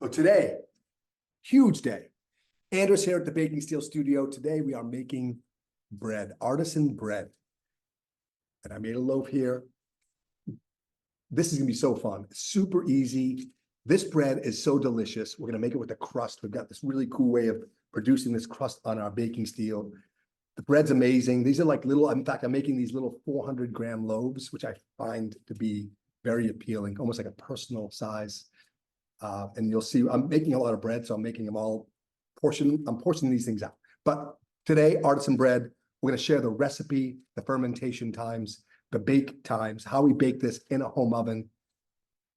So today, huge day. Andrew's here at the Baking Steel Studio. Today we are making bread, artisan bread. And I made a loaf here. This is gonna be so fun, super easy. This bread is so delicious. We're gonna make it with a crust. We've got this really cool way of producing this crust on our baking steel. The bread's amazing. These are like little, in fact, I'm making these little 400-gram loaves, which I find to be very appealing, almost like a personal size. And you'll see, I'm making a lot of bread, so I'm making them all I'm portioning these things out. But today, artisan bread, we're gonna share the recipe, the fermentation times, the bake times, how we bake this in a home oven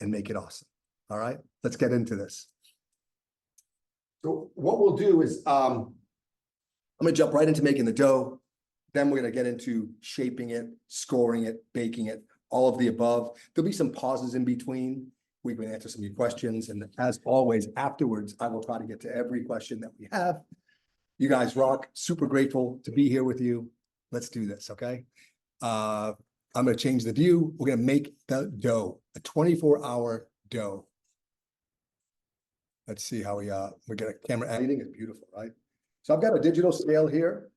and make it awesome. All right, let's get into this. So what we'll do is, I'm gonna jump right into making the dough. Then we're gonna get into shaping it, scoring it, baking it, all of the above. There'll be some pauses in between. We can answer some of your questions. And as always, afterwards, I will try to get to every question that we have. You guys rock. Super grateful to be here with you. Let's do this, okay? I'm gonna change the view. We're gonna make the dough, a 24-hour dough. Let's see how we get a camera editing. It's beautiful, right? So I've got a digital scale here.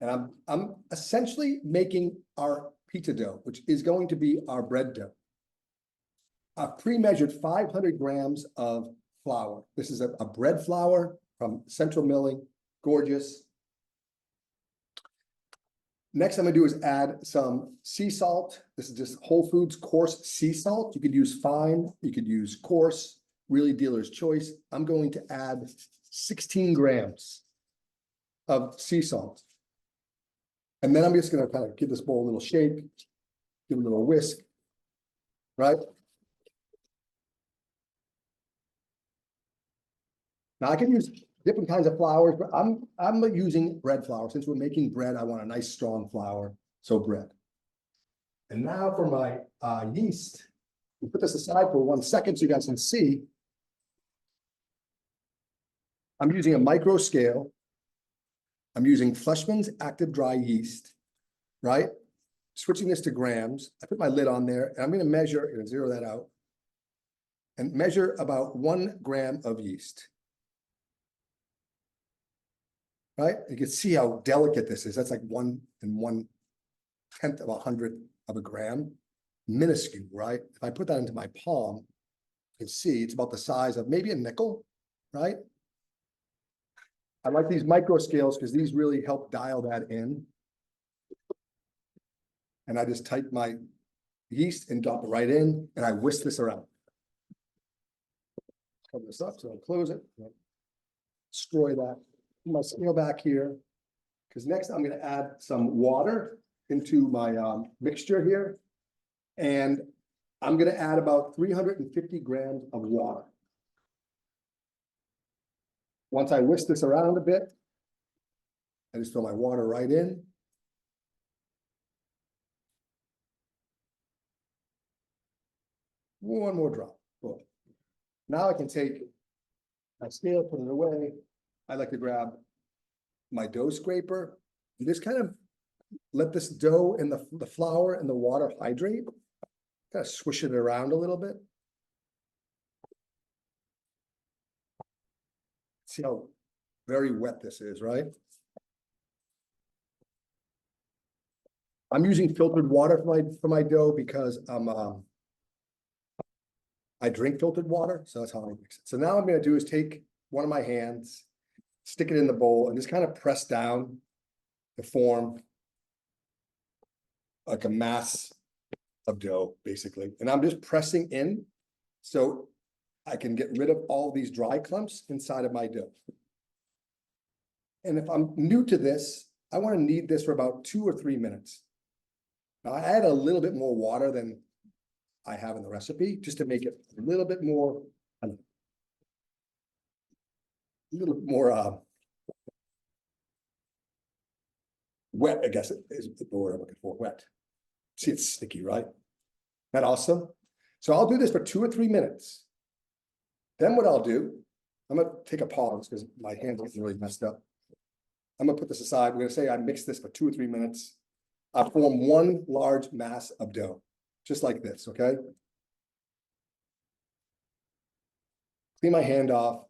And I'm essentially making our pizza dough, which is going to be our bread dough. I've pre-measured 500 grams of flour. This is a bread flour from Central Milling, gorgeous. Next, I'm gonna do is add some sea salt. This is just Whole Foods coarse sea salt. You could use fine, you could use coarse, really dealer's choice. I'm going to add 16 grams of sea salt. And then I'm just gonna kind of give this bowl a little shake, give it a little whisk, right? Now I can use different kinds of flours, but I'm using bread flour. Since we're making bread, I want a nice strong flour, so bread. And now for my yeast, we'll put this aside for 1 second so you guys can see. I'm using a micro scale. I'm using Fleshman's active dry yeast, right? Switching this to grams. I put my lid on there and I'm gonna measure, and zero that out, and measure about 1 gram of yeast. Right? You can see how delicate this is. That's like 1 1/10 of 100th of a gram. Minuscule, right? If I put that into my palm, you can see it's about the size of maybe a nickel, right? I like these micro scales because these really help dial that in. And I just type my yeast and drop it right in, and I whisk this around. Cover this up, so I'll close it. Destroy that. My scale back here, because next I'm going to add some water into my mixture here, and I'm going to add about 350 grams of water. Once I whisk this around a bit, I just throw my water right in. One more drop. Boom. Now I can take my scale, put it away. I like to grab my dough scraper and just kind of let this dough and the flour and the water hydrate. Kind of swish it around a little bit. See how very wet this is, right? I'm using filtered water for my dough because I drink filtered water, so that's how I mix it. So now what I'm going to do is take one of my hands, stick it in the bowl, and just kind of press down to form like a mass of dough, basically. And I'm just pressing in so I can get rid of all these dry clumps inside of my dough. And if I'm new to this, I want to knead this for about 2 or 3 minutes. Now I add a little bit more water than I have in the recipe, just to make it a little bit more wet, I guess is the word I'm looking for, wet. See, it's sticky, right? Isn't that awesome? So I'll do this for 2 or 3 minutes. Then what I'll do, I'm gonna take a pause because my hand's getting really messed up. I'm gonna put this aside. We're gonna say I mix this for 2 or 3 minutes. I'll form one large mass of dough, just like this, okay? clean my hand off.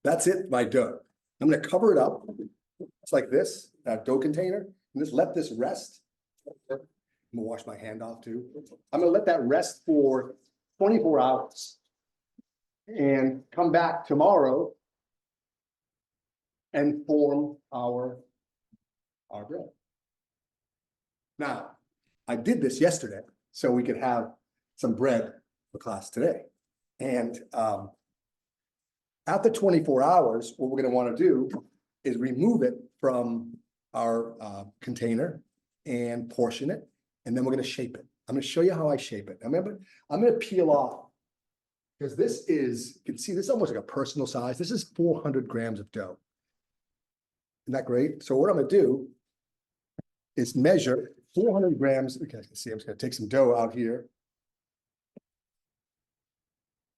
That's it, my dough. I'm gonna cover it up. It's like this, that dough container, and just let this rest. I'm gonna wash my hand off too. I'm gonna let that rest for 24 hours. And come back tomorrow and form our bread. Now, I did this yesterday, so we could have some bread for class today. And after 24 hours, what we're gonna wanna do is remove it from our container and portion it, and then we're gonna shape it. I'm gonna show you how I shape it. I'm gonna peel off, because this is, you can see this is almost like a personal size. This is 400 grams of dough. Isn't that great? So what I'm gonna do is measure 400 grams. Okay, I can see I'm just gonna take some dough out here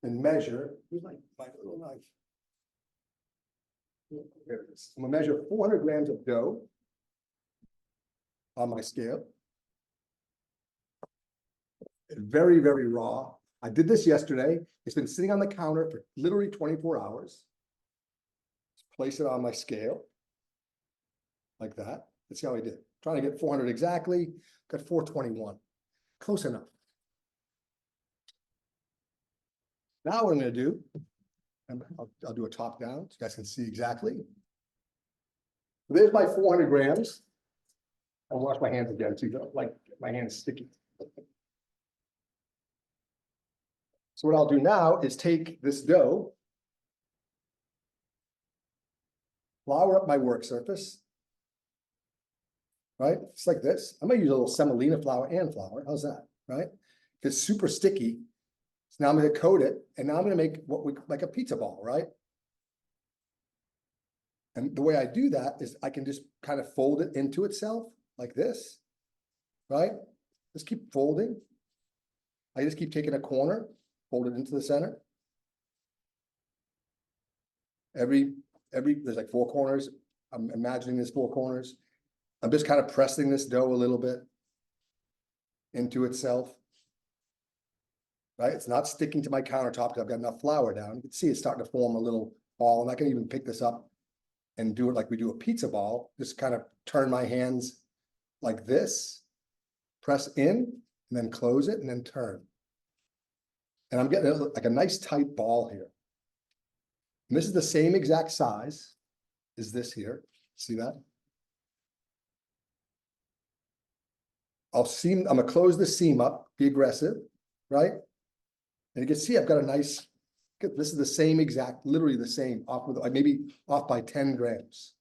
and measure. Where's my little knife? There it is. I'm gonna measure 400 grams of dough on my scale. It's very, very raw. I did this yesterday. It's been sitting on the counter for literally 24 hours. Just place it on my scale like that. Let's see how I did. Trying to get 400 exactly. Got 421. Close enough. Now what I'm going to do, I'll do a top down so you guys can see exactly. There's my 400 grams. I'll wash my hands again so you don't like my hands sticky. So what I'll do now is take this dough, flour up my work surface, right? It's like this. I'm gonna use a little semolina flour and flour. How's that, right? It's super sticky. So now I'm gonna coat it, and now I'm gonna make what we like a pizza ball, right? And the way I do that is I can just kind of fold it into itself like this, right? Just keep folding. I just keep taking a corner, fold it into the center. There's like 4 corners. I'm imagining there's 4 corners. I'm just kind of pressing this dough a little bit into itself. Right? It's not sticking to my countertop because I've got enough flour down. You can see it's starting to form a little ball, and I can even pick this up and do it like we do a pizza ball. Just kind of turn my hands like this, press in, and then close it, and then turn. And I'm getting like a nice tight ball here. And this is the same exact size as this here. See that? I'm gonna close the seam up, be aggressive, right? And you can see I've got a nice, this is the same exact, literally the same, off with maybe off by 10 grams.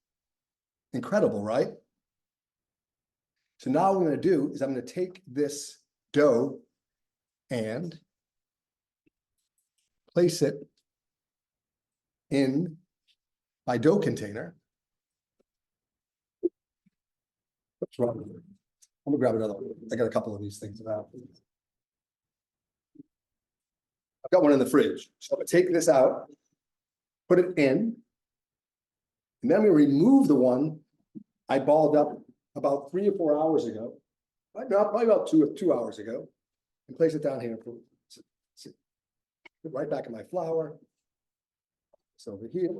Incredible, right? So now what I'm gonna do is I'm gonna take this dough and place it in my dough container. What's wrong with it? I'm gonna grab another one. I got a couple of these things about. I've got one in the fridge. So I'm gonna take this out, put it in, and then we remove the one I balled up about 3 or 4 hours ago. Probably about 2 hours ago, and place it down here. Put right back in my flour. It's over here.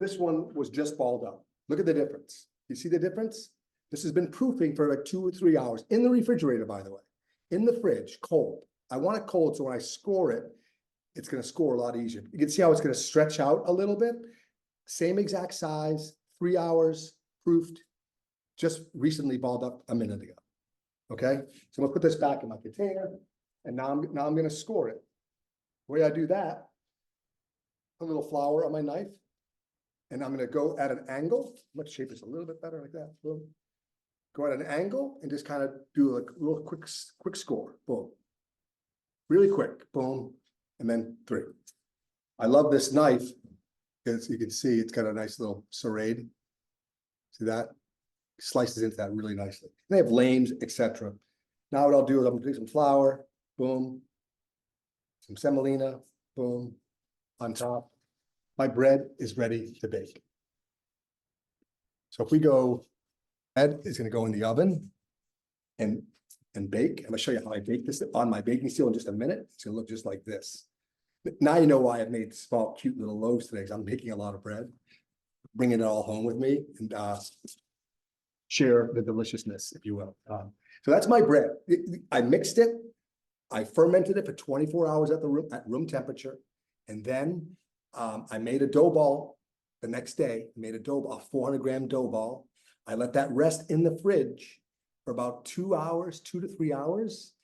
This one was just balled up. Look at the difference. You see the difference? This has been proofing for like 2 or 3 hours in the refrigerator, by the way, in the fridge, cold. I want it cold so when I score it, it's going to score a lot easier. You can see how it's going to stretch out a little bit. Same exact size, 3 hours, proofed, just recently balled up a minute ago. Okay, so I'm gonna put this back in my container, and now I'm going to score it. The way I do that, a little flour on my knife, and I'm going to go at an angle. Let's shape this a little bit better like that. Boom. Go at an angle and just kind of do a little quick score. Boom. Really quick. Boom. And then 3. I love this knife because you can see it's got a nice little serrade. See that? Slices into that really nicely. And they have lames, etc. Now what I'll do is I'm going to take some flour. Boom. Some semolina. Boom. On top. My bread is ready to bake. So if we go, bread is going to go in the oven, and and bake. I'm gonna show you how I bake this on my baking steel in just a minute. It's gonna look just like this. Now you know why I've made small, cute little loaves today, because I'm making a lot of bread, bringing it all home with me, and share the deliciousness, if you will. So that's my bread. I mixed it. I fermented it for 24 hours at room temperature, and then I made a dough ball the next day. Made a 400-gram dough ball. I let that rest in the fridge for about 2 hours, 2 to 3 hours,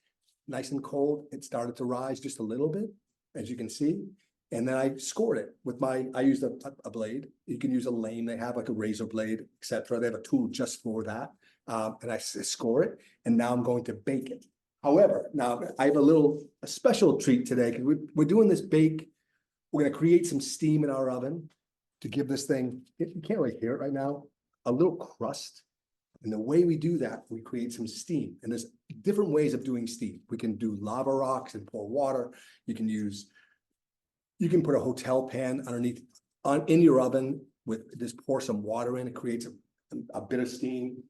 nice and cold. It started to rise just a little bit, as you can see. And then I scored it with I used a blade. You can use a lame. They have like a razor blade, etc. They have a tool just for that. And I score it. And now I'm going to bake it. However, now I have a special treat today, because we're doing this bake. We're going to create some steam in our oven to give this thing, if you can't really hear it right now, a little crust. And the way we do that, we create some steam. And there's different ways of doing steam. We can do lava rocks and pour water. You can put a hotel pan underneath in your oven with just pour some water in. It creates a bit of steam.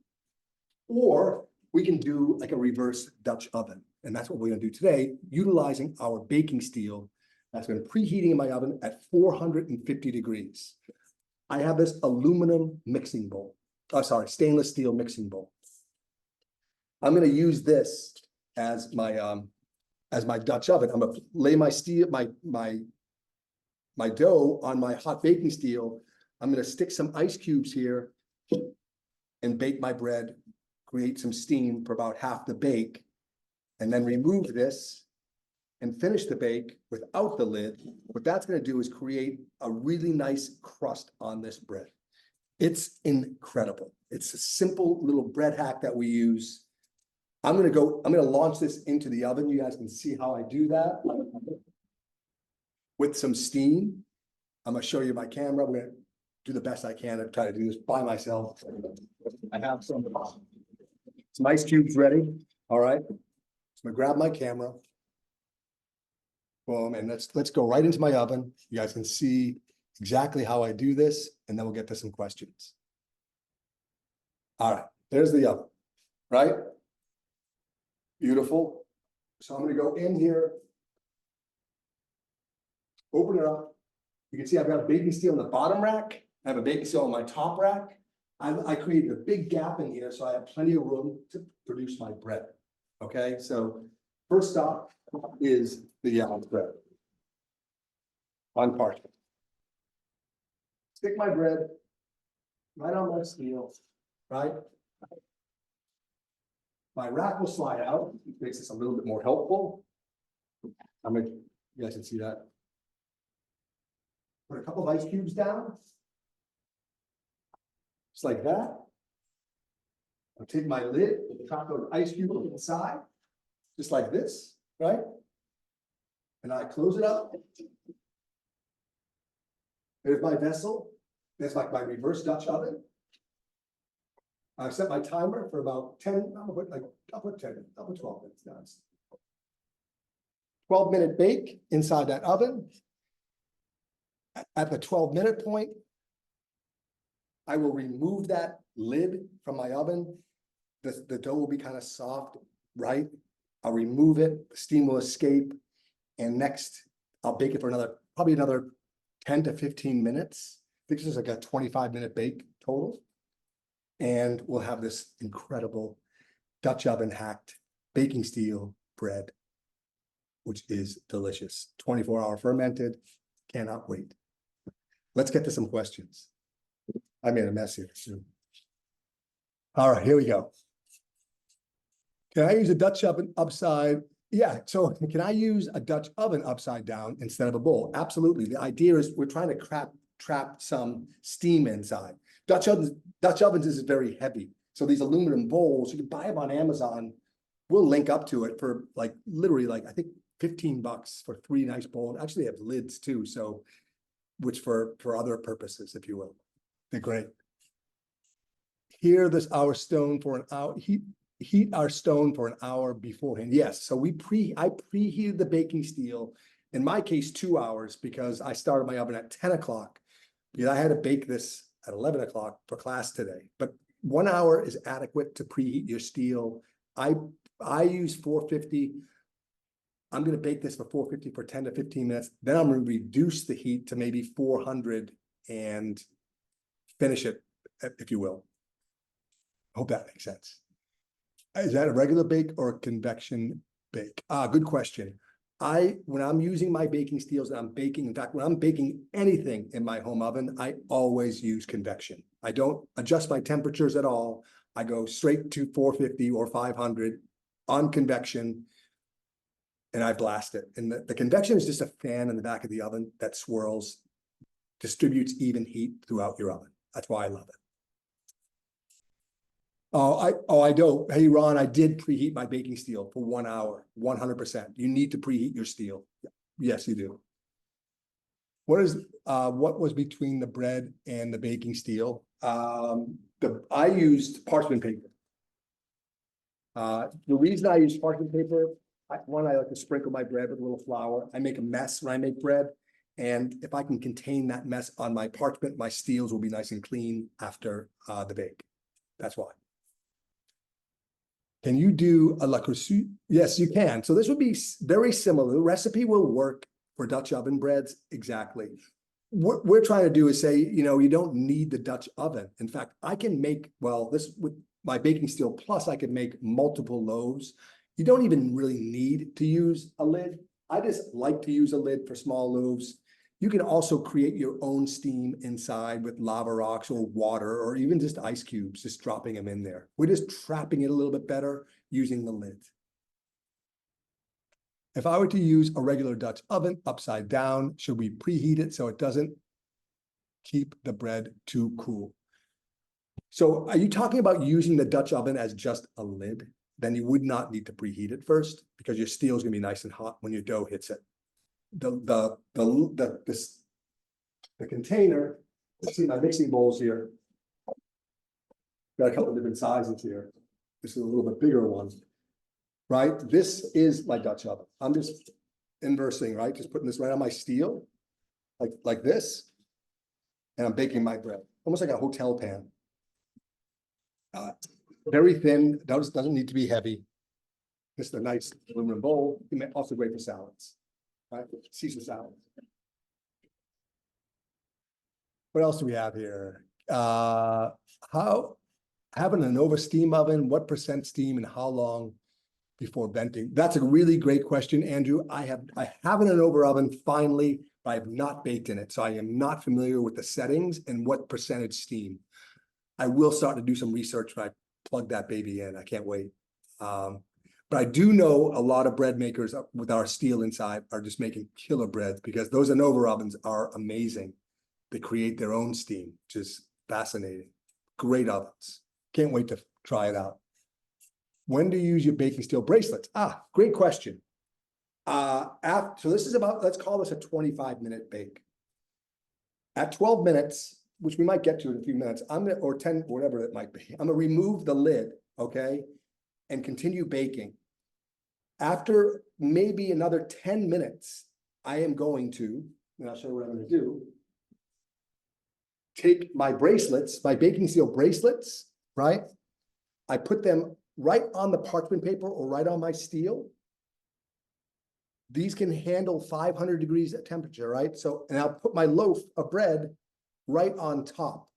Or we can do like a reverse Dutch oven. And that's what we're going to do today, utilizing our baking steel. That's been preheating in my oven at 450 degrees. I have this aluminum mixing bowl. Oh, sorry, stainless steel mixing bowl. I'm going to use this as my Dutch oven. I'm going to lay my dough on my hot baking steel. I'm going to stick some ice cubes here and bake my bread, create some steam for about half the bake, and then remove this and finish the bake without the lid. What that's going to do is create a really nice crust on this bread. It's incredible. It's a simple little bread hack that we use. I'm going to launch this into the oven. You guys can see how I do that. With some steam. I'm going to show you my camera. I'm going to do the best I can to try to do this by myself. I have some ice cubes ready. All right. So I'm going to grab my camera. Boom. And let's go right into my oven. You guys can see exactly how I do this, and then we'll get to some questions. All right. There's the oven. Right? Beautiful. So I'm going to go in here. Open it up. You can see I've got a baking steel in the bottom rack. I have a baking steel on my top rack. I created a big gap in here, so I have plenty of room to produce my bread. Okay, so first stop is the bread on parchment. Stick my bread right on my steel, right? My rack will slide out, which makes this a little bit more helpful. You guys can see that. Put a couple of ice cubes down. Just like that. I'll take my lid, drop those ice cubes inside, just like this, right? And I close it up. There's my vessel. There's like my reverse Dutch oven. I've set my timer for about 10, I'll put 12 minutes down. 12-minute bake inside that oven. At the 12-minute point, I will remove that lid from my oven. The dough will be kind of soft, right? I'll remove it, the steam will escape, and next I'll bake it for probably another 10 to 15 minutes. I think this is like a 25-minute bake total. And we'll have this incredible Dutch oven hacked baking steel bread, which is delicious. 24-hour fermented, cannot wait. Let's get to some questions. I made a mess here too. All right, here we go. Can I use a Dutch oven upside? Yeah, so can I use a Dutch oven upside down instead of a bowl? Absolutely. The idea is we're trying to trap some steam inside. Dutch ovens is very heavy. So these aluminum bowls, you can buy them on Amazon. We'll link up to it for literally I think $15 for 3 nice bowls. Actually, they have lids too. So which for other purposes, if you will. They're great. Heat our stone for an hour. Heat our stone for an hour beforehand. Yes, so I preheated the baking steel, in my case 2 hours, because I started my oven at 10 o'clock. Because I had to bake this at 11 o'clock for class today. But 1 hour is adequate to preheat your steel. I I use 450. I'm going to bake this for 450 for 10 to 15 minutes. Then I'm going to reduce the heat to maybe 400 and finish it, if you will. Hope that makes sense. Is that a regular bake or a convection bake? Good question. When I'm using my baking steels and I'm baking, in fact, when I'm baking anything in my home oven, I always use convection. I don't adjust my temperatures at all. I go straight to 450 or 500 on convection and I blast it. And the convection is just a fan in the back of the oven that swirls, distributes even heat throughout your oven. That's why I love it. I don't. Hey, Ron, I did preheat my baking steel for 1 hour, 100%. You need to preheat your steel. Yes, you do. What was between the bread and the baking steel? I used parchment paper. The reason I use parchment paper, I like to sprinkle my bread with a little flour. I make a mess when I make bread. And if I can contain that mess on my parchment, my steels will be nice and clean after the bake. That's why. Can you do a la croûte? Yes, you can. So this would be very similar. The recipe will work for Dutch oven breads. Exactly. What we're trying to do is say, you don't need the Dutch oven. In fact, I can make, this with my baking steel plus, I could make multiple loaves. You don't even really need to use a lid. I just like to use a lid for small loaves. You can also create your own steam inside with lava rocks or water or even just ice cubes, just dropping them in there. We're just trapping it a little bit better using the lid. If I were to use a regular Dutch oven upside down, should we preheat it so it doesn't keep the bread too cool? So are you talking about using the Dutch oven as just a lid? Then you would not need to preheat it first because your steel is going to be nice and hot when your dough hits it. The container, let's see my mixing bowls here. Got a couple of different sizes here. This is a little bit bigger one, right? This is my Dutch oven. I'm just inversing, right? Just putting this right on my steel, like this, and I'm baking my bread, almost like a hotel pan. Very thin, doesn't need to be heavy. Just a nice aluminum bowl. Also great for salads. Right? Caesar salad. What else do we have here? How having an over steam oven, what percent steam and how long before venting? That's a really great question, Andrew. I have an over oven finally, but I have not baked in it. So I am not familiar with the settings and what percentage steam. I will start to do some research when I plug that baby in. I can't wait. But I do know a lot of bread makers with our steel inside are just making killer breads because those Anova ovens are amazing. They create their own steam, which is fascinating. Great ovens. Can't wait to try it out. When do you use your baking steel bracelets? Great question. So this is about, let's call this a 25-minute bake. At 12 minutes, which we might get to in a few minutes, or 10, whatever it might be, I'm gonna remove the lid, okay? And continue baking. After maybe another 10 minutes, I am going to, and I'll show you what I'm going to do, take my bracelets, my baking steel bracelets, right? I put them right on the parchment paper or right on my steel. These can handle 500 degrees at temperature, right? So, and I'll put my loaf of bread right on top.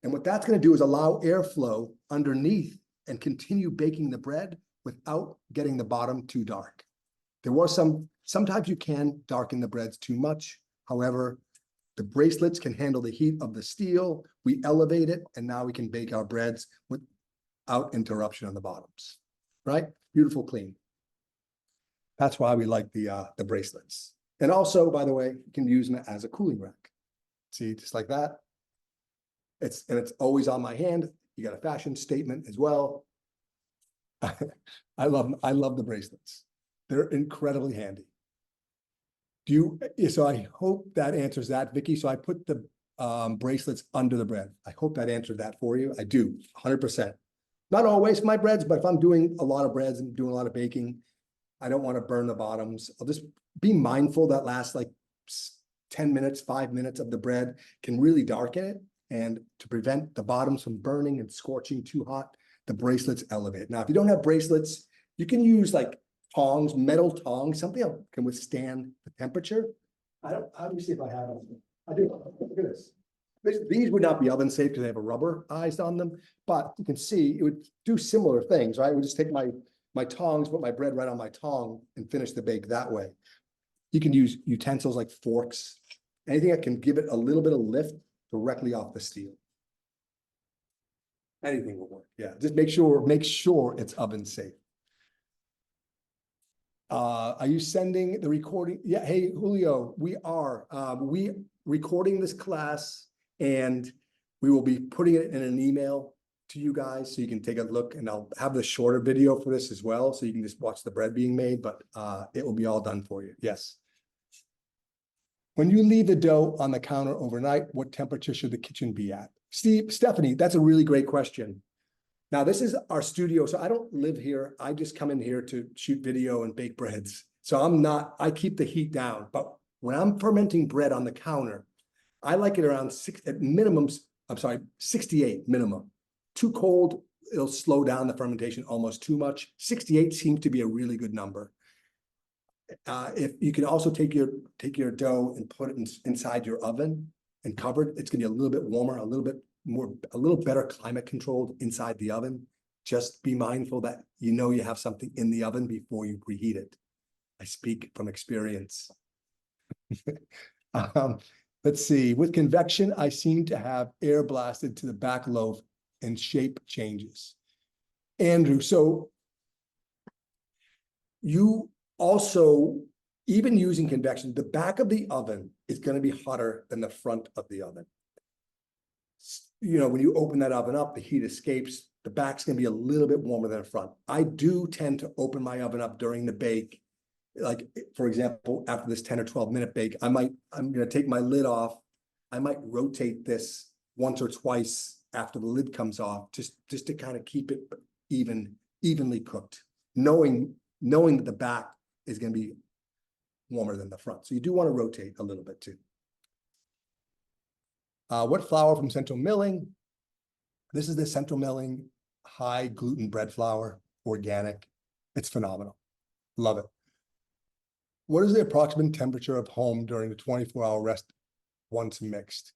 And what that's going to do is allow airflow underneath and continue baking the bread without getting the bottom too dark. There was sometimes you can darken the breads too much. However, the bracelets can handle the heat of the steel. We elevate it, and now we can bake our breads without interruption on the bottoms, right? Beautiful, clean. That's why we like the bracelets. And also, by the way, you can use them as a cooling rack. See, just like that. It's always on my hand. You got a fashion statement as well. I love the bracelets. They're incredibly handy. So I hope that answers that, Vicky. So I put the bracelets under the bread. I hope that answered that for you. I do, 100%. Not always my breads, but if I'm doing a lot of breads and doing a lot of baking, I don't want to burn the bottoms. I'll just be mindful that last like 10 minutes, 5 minutes of the bread can really darken it. And to prevent the bottoms from burning and scorching too hot, the bracelets elevate. Now, if you don't have bracelets, You can use like tongs, metal tongs, something that can withstand the temperature. Let me see if I have them. I do. Look at this. These would not be oven safe because they have a rubberized on them, but you can see it would do similar things, right? I would just take my tongs, put my bread right on my tong and finish the bake that way. You can use utensils like forks, anything that can give it a little bit of lift directly off the steel. Anything will work. Yeah, just make sure it's oven safe. Are you sending the recording? Yeah, hey, Julio, we are. We recording this class and we will be putting it in an email to you guys so you can take a look, and I'll have the shorter video for this as well. So you can just watch the bread being made, but it will be all done for you. Yes. When you leave the dough on the counter overnight, what temperature should the kitchen be at? Stephanie, that's a really great question. Now, this is our studio, so I don't live here. I just come in here to shoot video and bake breads. So I keep the heat down. But when I'm fermenting bread on the counter, I like it around 68 minimum. Too cold, it'll slow down the fermentation almost too much. 68 seems to be a really good number. If you can also take your dough and put it inside your oven and cover it, it's gonna be a little bit warmer, a little better climate controlled inside the oven. Just be mindful that you have something in the oven before you preheat it. I speak from experience. Let's see, with convection, I seem to have air blasted to the back loaf and shape changes. Andrew, so you also, even using convection, the back of the oven is going to be hotter than the front of the oven. When you open that oven up, the heat escapes. The back's going to be a little bit warmer than the front. I do tend to open my oven up during the bake. Like, for example, after this 10 or 12-minute bake, I'm going to take my lid off. I might rotate this once or twice after the lid comes off, just to kind of keep it evenly cooked, knowing that the back is going to be warmer than the front. So you do want to rotate a little bit too. What flour from Central Milling? This is the Central Milling high gluten bread flour, organic. It's phenomenal. Love it. What is the approximate temperature of home during the 24-hour rest once mixed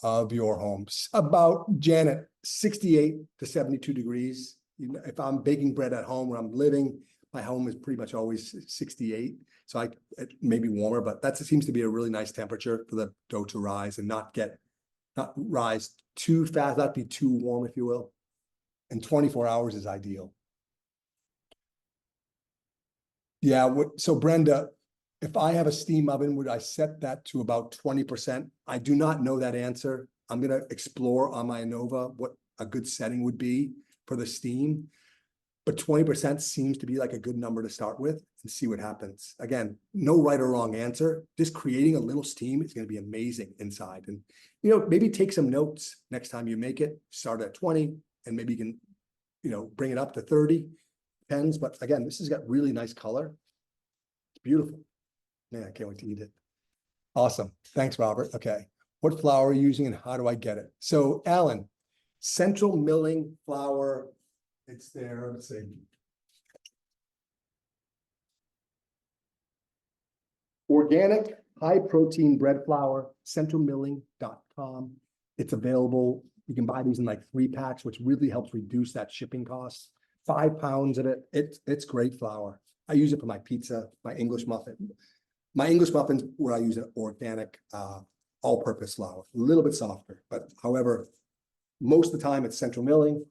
of your homes? About, Janet, 68 to 72 degrees. If I'm baking bread at home where I'm living, my home is pretty much always 68. So it may be warmer, but that seems to be a really nice temperature for the dough to rise and not rise too fast, not be too warm, if you will. And 24 hours is ideal. Yeah, so Brenda, if I have a steam oven, would I set that to about 20%? I do not know that answer. I'm going to explore on my Innova what a good setting would be for the steam. But 20% seems to be like a good number to start with and see what happens. Again, no right or wrong answer. Just creating a little steam is going to be amazing inside. And, maybe take some notes next time you make it. Start at 20 and maybe you can, bring it up to 30. Depends. But again, this has got really nice color. It's beautiful. Man, I can't wait to eat it. Awesome. Thanks, Robert. Okay. What flour are you using and how do I get it? So, Alan, Central Milling flour. It's there. Let's see. Organic, high protein bread flour, centralmilling.com. It's available. You can buy these in like 3 packs, which really helps reduce that shipping cost. 5 pounds of it. It's great flour. I use it for my pizza, my English muffin. My English muffins where I use an organic all-purpose flour, a little bit softer, but however, most of the time it's Central Milling.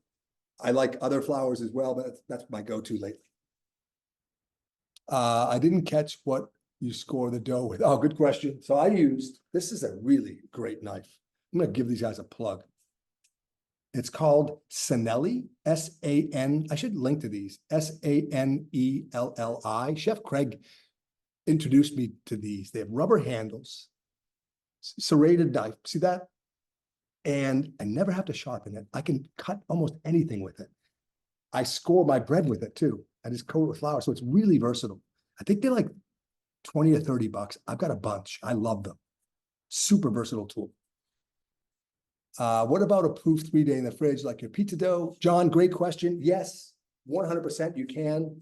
I like other flours as well, but that's my go-to lately. I didn't catch what you score the dough with. Oh, good question. So this is a really great knife. I'm going to give these guys a plug. It's called Sanelli, S-A-N. I should link to these, S-A-N-E-L-L-I. Chef Craig introduced me to these. They have rubber handles, serrated knife. See that? And I never have to sharpen it. I can cut almost anything with it. I score my bread with it too. I just coat it with flour. So it's really versatile. I think they're like 20 or 30 bucks. I've got a bunch. I love them. Super versatile tool. What about a proof 3-day in the fridge like your pizza dough? John, great question. Yes. 100% you can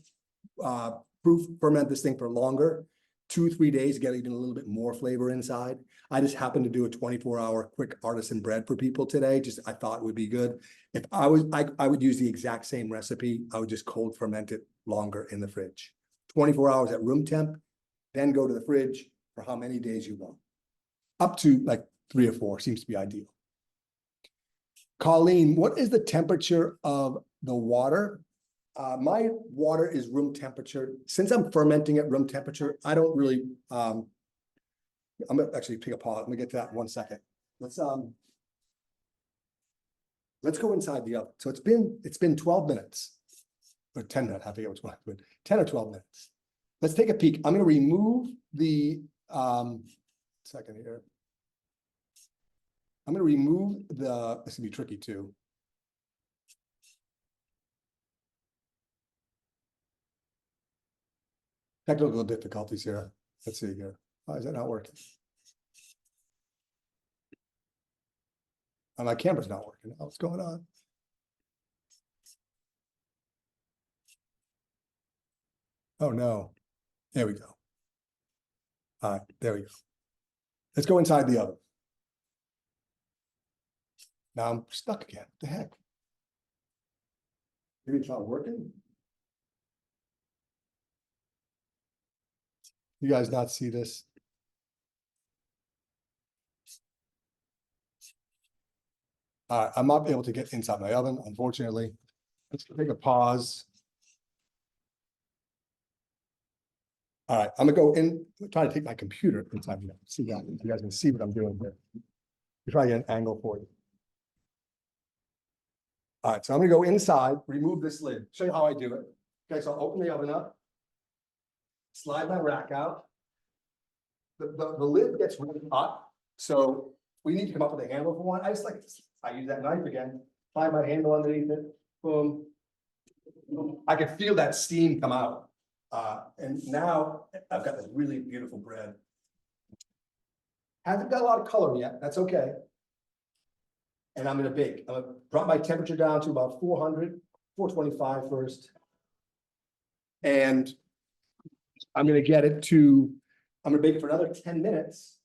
proof ferment this thing for longer, 2-3 days, get even a little bit more flavor inside. I just happened to do a 24-hour quick artisan bread for people today. Just I thought it would be good. If I would use the exact same recipe. I would just cold ferment it longer in the fridge. 24 hours at room temp, then go to the fridge for how many days you want. Up to like 3 or 4 seems to be ideal. Colleen, what is the temperature of the water? My water is room temperature. Since I'm fermenting at room temperature, I don't really, I'm gonna actually take a pause. Let me get to that in 1 second. Let's go inside the oven. So it's been 12 minutes or 10 minutes. I forget which one, but 10 or 12 minutes. Let's take a peek. I'm gonna remove the, second here. I'm gonna remove this can be tricky too. Technical difficulties here. Let's see here. Why is that not working? Oh, my camera's not working. What's going on? Oh no. There we go. All right, there we go. Let's go inside the oven. Now I'm stuck again. What the heck? Maybe it's not working. You guys not see this? I'm not able to get inside my oven, unfortunately. Let's take a pause. All right, I'm gonna go in, try to take my computer inside. See that you guys can see what I'm doing here. Try to get an angle for you. All right, so I'm gonna go inside, remove this lid, show you how I do it. Okay, so I'll open the oven up, slide my rack out. The lid gets really hot, so we need to come up with a handle for one. I use that knife again, slide my handle underneath it, boom. I can feel that steam come out. And now I've got this really beautiful bread. Hasn't got a lot of color yet, that's okay. And I'm gonna bake. I'm gonna drop my temperature down to about 400, 425 first. And I'm gonna get it to, I'm gonna bake it for another 10 minutes.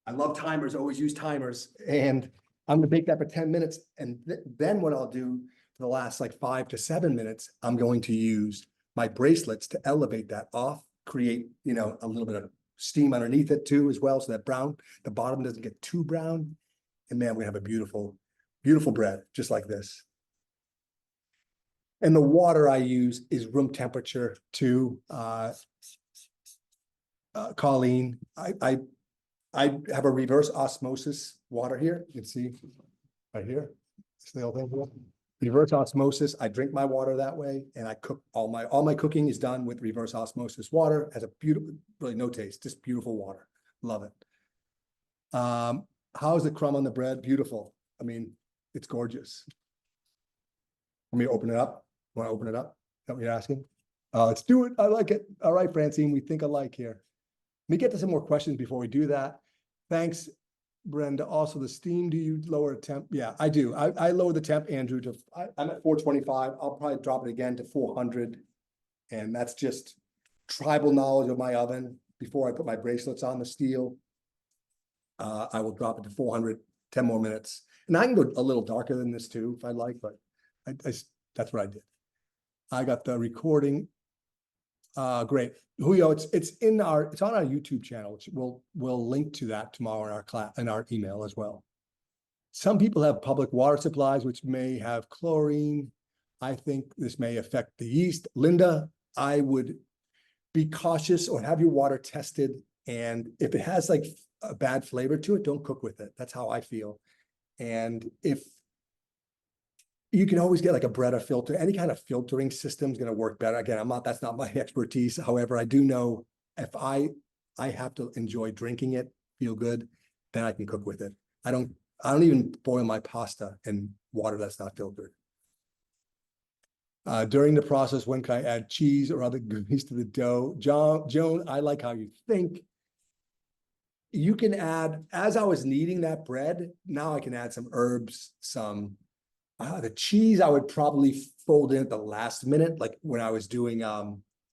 I love timers, always use timers. And I'm gonna bake that for 10 minutes. And then what I'll do for the last like 5 to 7 minutes, I'm going to use my bracelets to elevate that off, create, you know, a little bit of steam underneath it too as well. So that the bottom doesn't get too brown. And man, we have a beautiful, beautiful bread, just like this. And the water I use is room temperature too. Colleen, I have a reverse osmosis water here. You can see right here. It's the whole thing here. Reverse osmosis. I drink my water that way, and I cook all my cooking is done with reverse osmosis water. Has a beautiful, really no taste, just beautiful water. Love it. How's the crumb on the bread? Beautiful. I mean, it's gorgeous. Let me open it up. Want to open it up? Is that what you're asking? Let's do it. I like it. All right, Francine, we think alike here. Let me get to some more questions before we do that. Thanks, Brenda. Also, the steam, do you lower temp? Yeah, I do. I lower the temp, Andrew, to, I'm at 425. I'll probably drop it again to 400. And that's just tribal knowledge of my oven. Before I put my bracelets on the steel, I will drop it to 400, 10 more minutes. And I can go a little darker than this too, if I like, but that's what I did. I got the recording. Great. Julio, it's on our YouTube channel, which we'll link to that tomorrow in our class, in our email as well. Some people have public water supplies which may have chlorine. I think this may affect the yeast. Linda, I would be cautious or have your water tested. And if it has like a bad flavor to it, don't cook with it. That's how I feel. And if you can always get like a Brita filter, any kind of filtering system is going to work better. Again, that's not my expertise. However, I do know if I have to enjoy drinking it, feel good, then I can cook with it. I don't even boil my pasta in water that's not filtered. During the process, when can I add cheese or other grease to the dough? Joan, I like how you think. You can add, as I was kneading that bread, now I can add some herbs, some The cheese I would probably fold in at the last minute, like when I was doing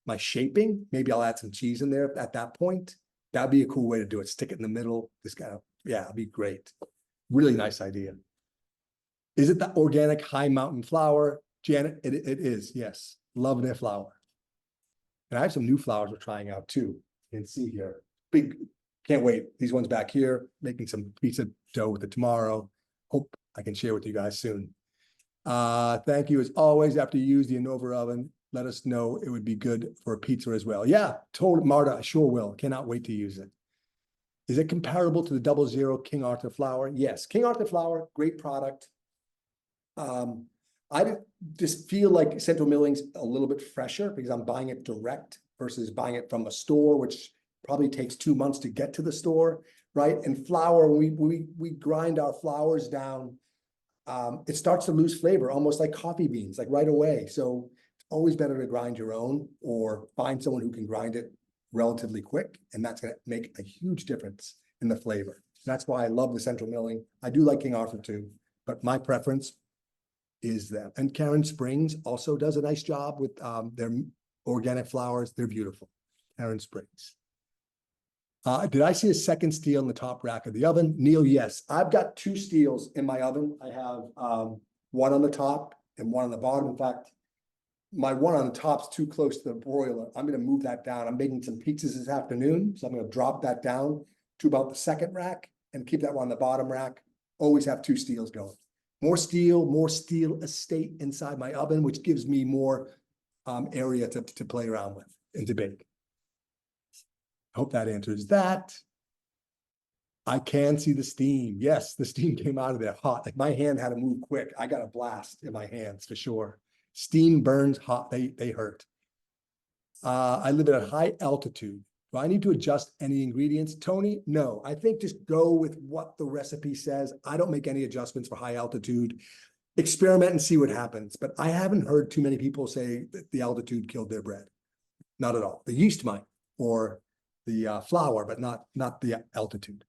my shaping. Maybe I'll add some cheese in there at that point. That'd be a cool way to do it. Stick it in the middle. This kind of, yeah, it'd be great. Really nice idea. Is it the organic high mountain flour? Janet, it is, yes. Love their flour. And I have some new flowers we're trying out too. You can see here. Big, can't wait. These ones back here, making some pizza dough with it tomorrow. Hope I can share with you guys soon. Thank you as always. After you use the Innova oven, let us know. It would be good for a pizza as well. Yeah, told Marta, I sure will. Cannot wait to use it. Is it comparable to the 00 King Arthur flour? Yes, King Arthur flour, great product. I just feel like Central Milling's a little bit fresher because I'm buying it direct versus buying it from a store, which probably takes 2 months to get to the store, right? And flour, we grind our flours down. It starts to lose flavor, almost like coffee beans, like right away. So it's always better to grind your own or find someone who can grind it relatively quick. And that's going to make a huge difference in the flavor. That's why I love the Central Milling. I do like King Arthur too, but my preference is that. And Karen Springs also does a nice job with their organic flours. They're beautiful. Karen Springs. Did I see a second steel in the top rack of the oven? Neil, yes. I've got 2 steels in my oven. I have one on the top and one on the bottom. In fact, my one on the top's too close to the broiler. I'm going to move that down. I'm making some pizzas this afternoon, so I'm going to drop that down to about the second rack and keep that one on the bottom rack. Always have 2 steels going. More steel estate inside my oven, which gives me more area to play around with and to bake. I hope that answers that. I can see the steam. Yes, the steam came out of there hot. Like my hand had to move quick. I got a blast in my hands for sure. Steam burns hot. They hurt. I live at a high altitude. Do I need to adjust any ingredients? Tony, no. I think just go with what the recipe says. I don't make any adjustments for high altitude. Experiment and see what happens. But I haven't heard too many people say that the altitude killed their bread. Not at all. The yeast might, or the flour, but not the altitude.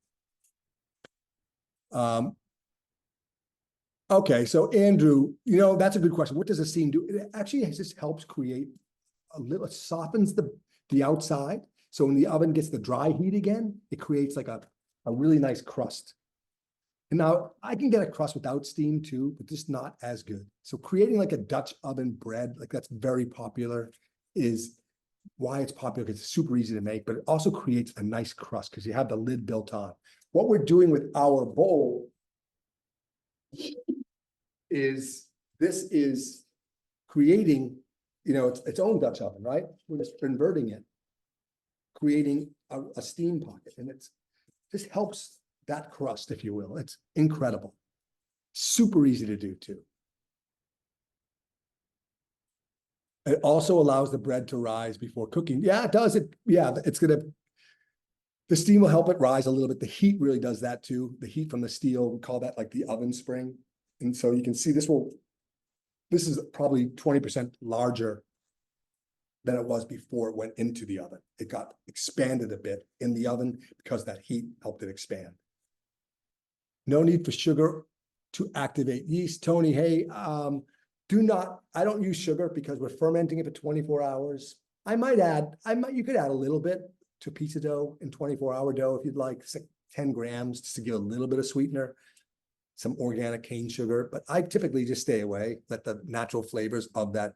Okay, so Andrew, that's a good question. What does a steam do? It actually just helps create it softens the outside. So when the oven gets the dry heat again, it creates like a really nice crust. And now I can get a crust without steam too, but just not as good. So creating like a Dutch oven bread, like that's very popular, is why it's popular, because it's super easy to make, but it also creates a nice crust because you have the lid built on. What we're doing with our bowl is this is creating, its own Dutch oven, right? We're just inverting it, creating a steam pocket, and this helps that crust, if you will. It's incredible. Super easy to do too. It also allows the bread to rise before cooking. Yeah, it does. The steam will help it rise a little bit. The heat really does that too. The heat from the steel, we call that like the oven spring. And so you can see this is probably 20% larger than it was before it went into the oven. It got expanded a bit in the oven because that heat helped it expand. No need for sugar to activate yeast. Tony, hey, I don't use sugar because we're fermenting it for 24 hours. You could add a little bit to pizza dough and 24-hour dough if you'd like, 10 grams just to give a little bit of sweetener, some organic cane sugar, but I typically just stay away, let the natural flavors of that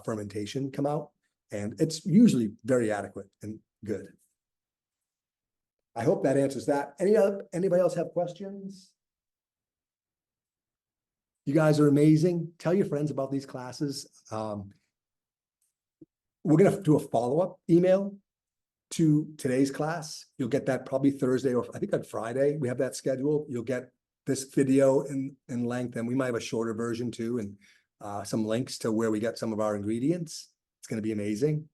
fermentation come out, and it's usually very adequate and good. I hope that answers that. Anybody else have questions? You guys are amazing. Tell your friends about these classes. We're going to do a follow-up email to today's class. You'll get that probably Thursday, or I think on Friday. We have that scheduled. You'll get this video in length, and we might have a shorter version too, and some links to where we get some of our ingredients. It's going to be amazing.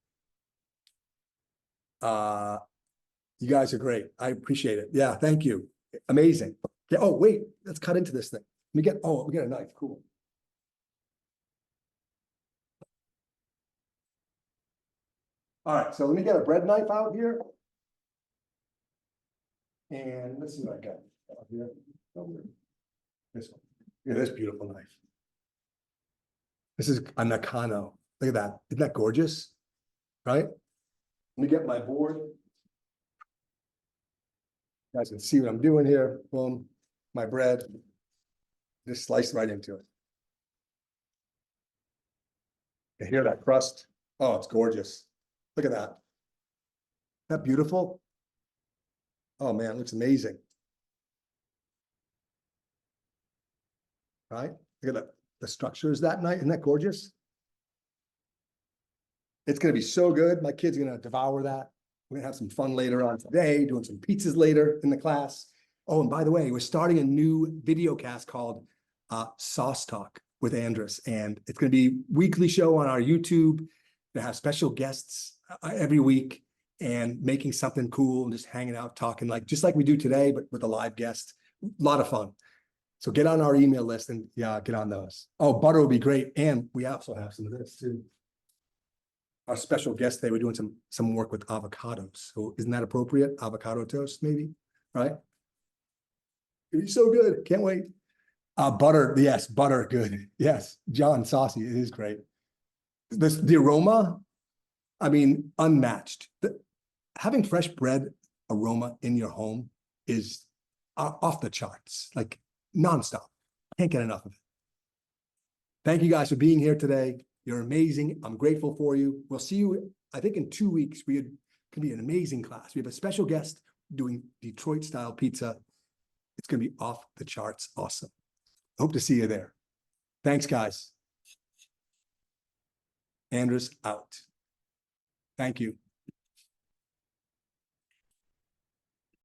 You guys are great. I appreciate it. Yeah, thank you. Amazing. Yeah, oh, wait, let's cut into this thing. We get a knife. Cool. All right, so let me get a bread knife out here. And let's see what I got out here. This one. Yeah, this beautiful knife. This is a Nakano. Look at that. Isn't that gorgeous? Right? Let me get my board. You guys can see what I'm doing here. Boom, my bread. Just slice right into it. You hear that crust? Oh, it's gorgeous. Look at that. Isn't that beautiful? Oh man, it looks amazing. Right? Look at the structures that night. Isn't that gorgeous? It's gonna be so good. My kid's gonna devour that. We're gonna have some fun later on today, doing some pizzas later in the class. Oh, and by the way, we're starting a new video cast called Sauce Talk with Andrus, and it's gonna be weekly show on our YouTube. They have special guests every week and making something cool and just hanging out, talking like just like we do today, but with a live guest. A lot of fun. So get on our email list and yeah, get on those. Oh, butter will be great, and we also have some of this too. Our special guest today, we're doing some work with avocados. So isn't that appropriate? Avocado toast, maybe, right? It'd be so good. Can't wait. Butter, yes, butter, good. Yes, John, saucy. It is great. The aroma, I mean, unmatched. Having fresh bread aroma in your home is off the charts, like nonstop. Can't get enough of it. Thank you guys for being here today. You're amazing. I'm grateful for you. We'll see you, I think in 2 weeks. We can be an amazing class. We have a special guest doing Detroit style pizza. It's going to be off the charts. Awesome. Hope to see you there. Thanks, guys. Andrus out. Thank you.